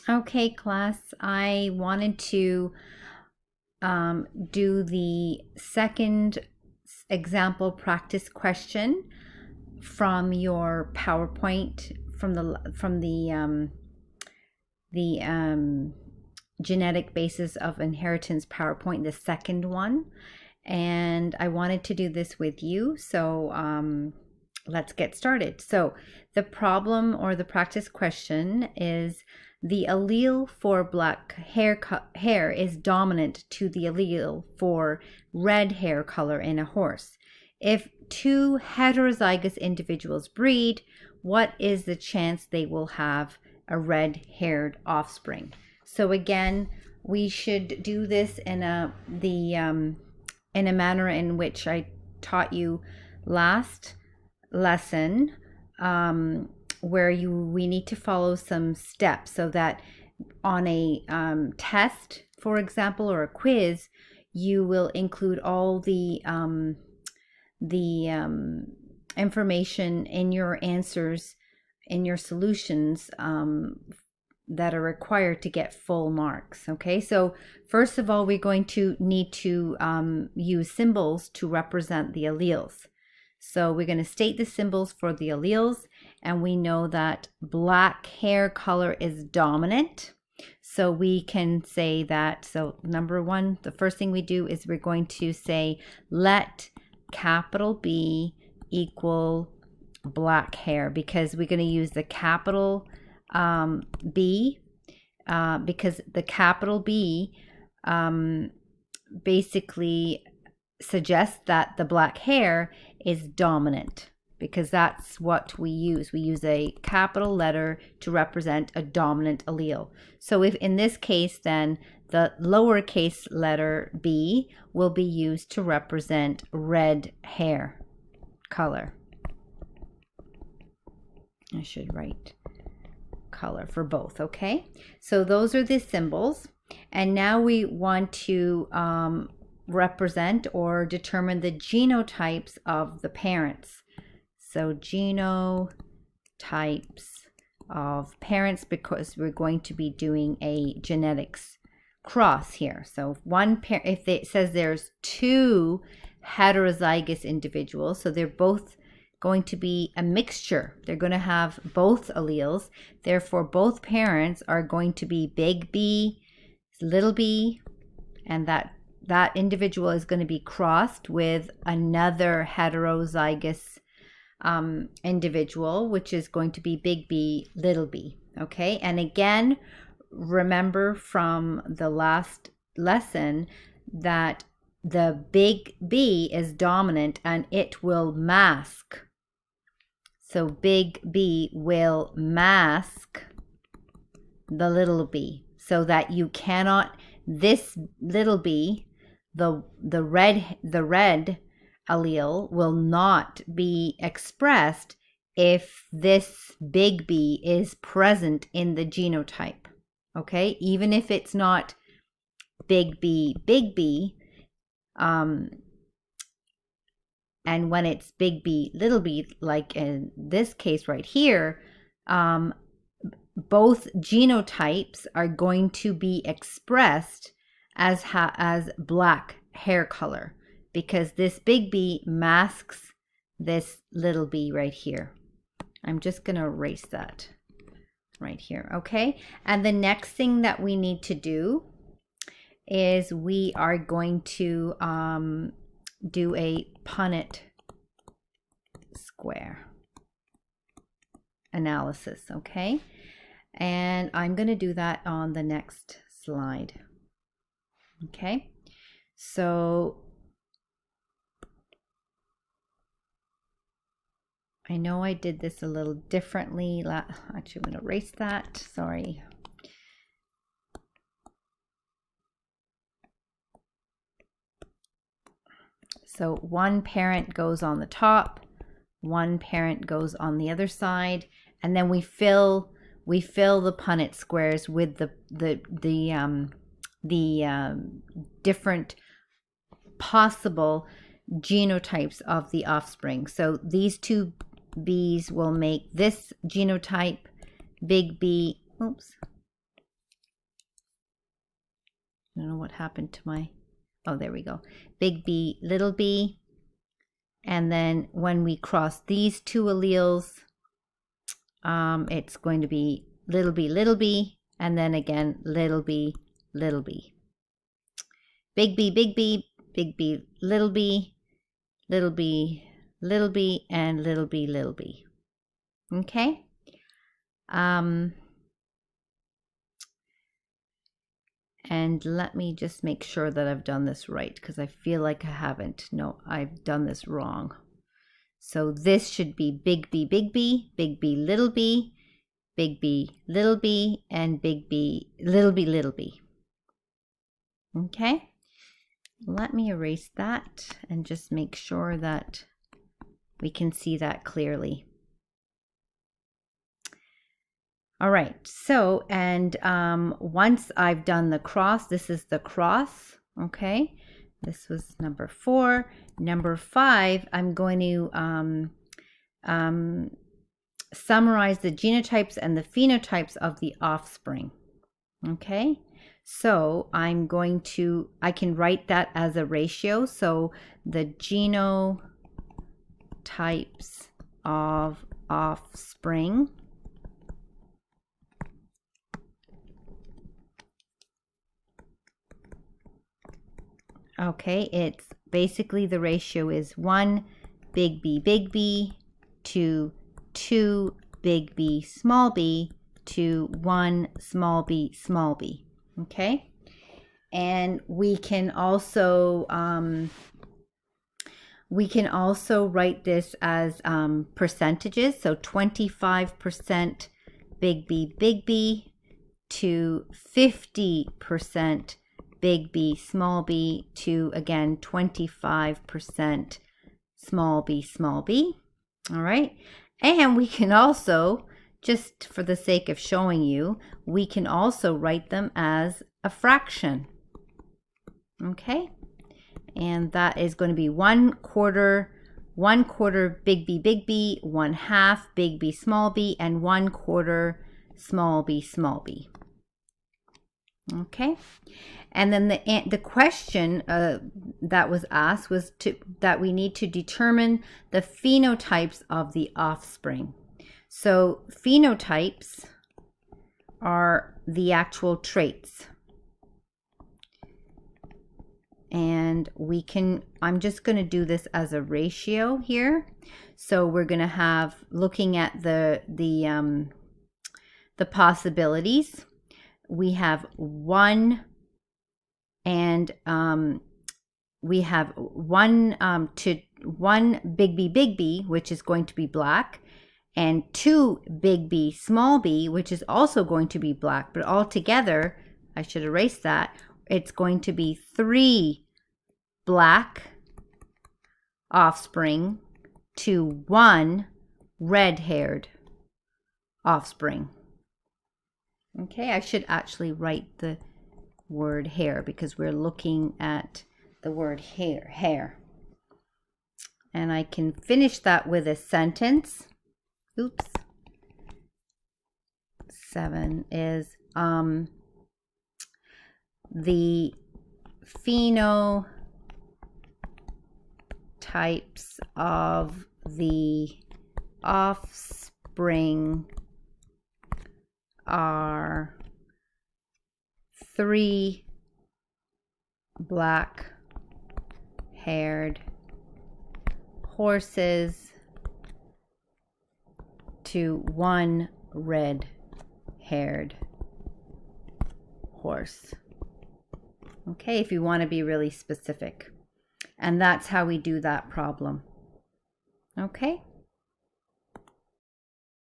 Okay, class, I wanted to do the second example practice question from your PowerPoint from the genetic basis of inheritance PowerPoint, the second one. And I wanted to do this with you. So let's get started. So the problem or the practice question is the allele for black hair is dominant to the allele for red hair color in a horse. If two heterozygous individuals breed, what is the chance they will have a red-haired offspring? So again, we should do this in a manner in which I taught you last lesson, where we need to follow some steps so that on a test, for example, or a quiz, you will include all the information in your answers, in your solutions, that are required to get full marks. Okay, so first of all, we're going to need to use symbols to represent the alleles. So we're going to state the symbols for the alleles, and we know that black hair color is dominant. So we can say that, so number one, the first thing we do is we're going to say, let capital B equal black hair, because we're going to use the capital B, because the capital B basically suggests that the black hair is dominant, because that's what we use. We use a capital letter to represent a dominant allele. So if in this case, then the lowercase letter b will be used to represent red hair color. I should write color for both, okay? So those are the symbols. And now we want to represent or determine the genotypes of the parents. So genotypes of parents, because we're going to be doing a genetics cross here. So if it says there's two heterozygous individuals, so they're both going to be a mixture. They're going to have both alleles. Therefore, both parents are going to be big B, little b, and that individual is going to be crossed with another heterozygous individual, which is going to be big B, little b. Okay, and again, remember from the last lesson that the big B is dominant and it will mask. So big B will mask the little b, so that you cannot, this little b, the red allele will not be expressed if this big B is present in the genotype. Okay, even if it's not big B, and when it's big B, little b, like in this case right here, both genotypes are going to be expressed as black hair color, because this big B masks this little b right here. I'm just going to erase that right here, okay? And the next thing that we need to do is we are going to do a Punnett square analysis, okay? And I'm going to do that on the next slide. Okay, so I know I did this a little differently. Actually, I'm going to erase that. Sorry. So one parent goes on the top, one parent goes on the other side, and then we fill the Punnett squares with the different possible genotypes of the offspring. So these two B's will make this genotype, big B, oops, I don't know what happened to my, oh, there we go. Big B, little b. And then when we cross these two alleles, it's going to be little b, and then again, little b, little b. Big B, big B, big B, little b, little b, little b, and little b, little b. Okay? And let me just make sure that I've done this right, because I feel like I haven't. No, I've done this wrong. So this should be big B, big B, big B, little b, big B, little b, and big B, little b, little b. Okay? Let me erase that and just make sure that we can see that clearly. All right, so, and once I've done the cross, this is the cross, okay? This was number 4. Number 5, I'm going to summarize the genotypes and the phenotypes of the offspring, okay? So I'm going to, I can write that as a ratio. So the genotypes of offspring, okay, it's basically the ratio is 1 big B to 2 big B to 1 small b. Okay, and we can also write this as percentages. So 25% big B to 50% big B to, again, 25% small b. All right, and we can also, just for the sake of showing you, we can also write them as a fraction. Okay, and that is going to be 1/4 big B, 1/2 big B, and 1/4 small b. Okay, and then the question that was asked was that we need to determine the phenotypes of the offspring. So phenotypes are the actual traits. And we can, I'm just going to do this as a ratio here. So we're going to have, looking at the possibilities, we have 1 and we have 1 to 1 big B, which is going to be black, and 2 big B, which is also going to be black. But altogether, I should erase that, it's going to be 3 black offspring to 1 red-haired offspring. Okay, I should actually write the word hair because we're looking at the word hair. And I can finish that with a sentence. Oops. 7 is the phenotypes of the offspring are 3 black-haired horses to 1 red-haired horse. Okay, if you want to be really specific. And that's how we do that problem. Okay.